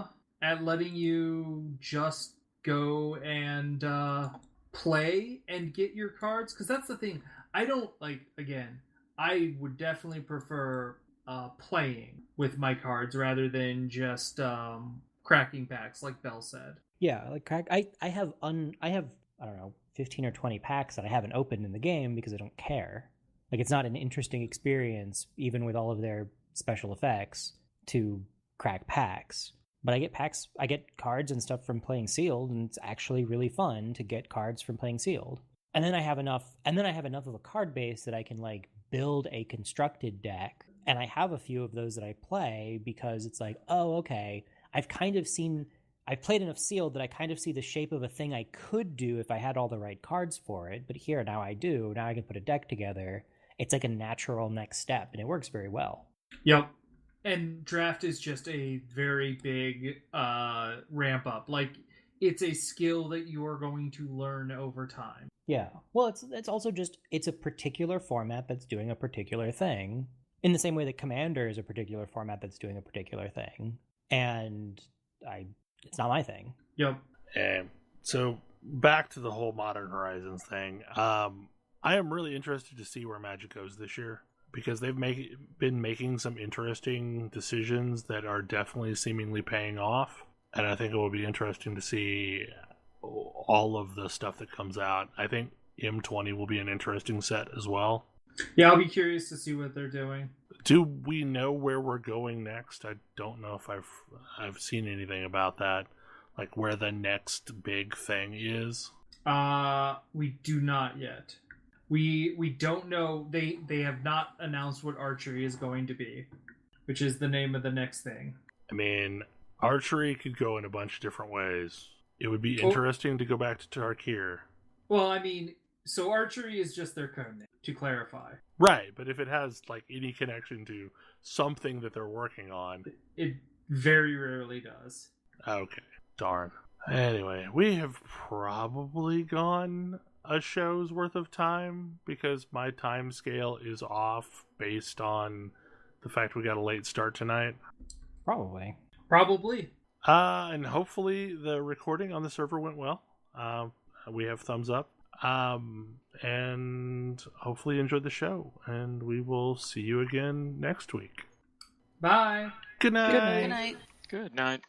just go and play and get your cards, because that's the thing. I don't like, again, I would definitely prefer playing with my cards rather than just cracking packs, like Bell said. Yeah, like crack. I have I don't know, 15 or 20 packs that I haven't opened in the game because I don't care. Like, it's not an interesting experience, even with all of their special effects, to crack packs. But I get cards and stuff from playing sealed, and it's actually really fun to get cards from playing sealed. And then I have enough of a card base that I can, like, build a constructed deck And I have a few of those that I play because it's like, oh, okay, I've played enough sealed that I kind of see the shape of a thing I could do if I had all the right cards for it. But here, now I do. Now I can put a deck together. It's like a natural next step, and it works very well. Yep. And draft is just a very big ramp up. Like, it's a skill that you are going to learn over time. Yeah. Well, it's also just, it's a particular format that's doing a particular thing. In the same way that Commander is a particular format that's doing a particular thing. And it's not my thing. Yep. So back to the whole Modern Horizons thing. I am really interested to see where Magic goes this year, because they've been making some interesting decisions that are definitely seemingly paying off. And I think it will be interesting to see all of the stuff that comes out. I think M20 will be an interesting set as well. Yeah, I'll be curious to see what they're doing. Do we know where we're going next? I don't know if I've seen anything about that, like where the next big thing is. We do not yet. We don't know. They have not announced what archery is going to be, which is the name of the next thing. I mean, archery could go in a bunch of different ways. It would be interesting to go back to Tarkir. Well, I mean, so archery is just their code name, to clarify. Right, but if it has like any connection to something that they're working on, it very rarely does. Okay, darn. Anyway, we have probably gone a show's worth of time because my time scale is off based on the fact we got a late start tonight. Probably. And hopefully the recording on the server went well. We have thumbs up. And hopefully you enjoyed the show. And we will see you again next week. Bye. Good night. Good night. Good night.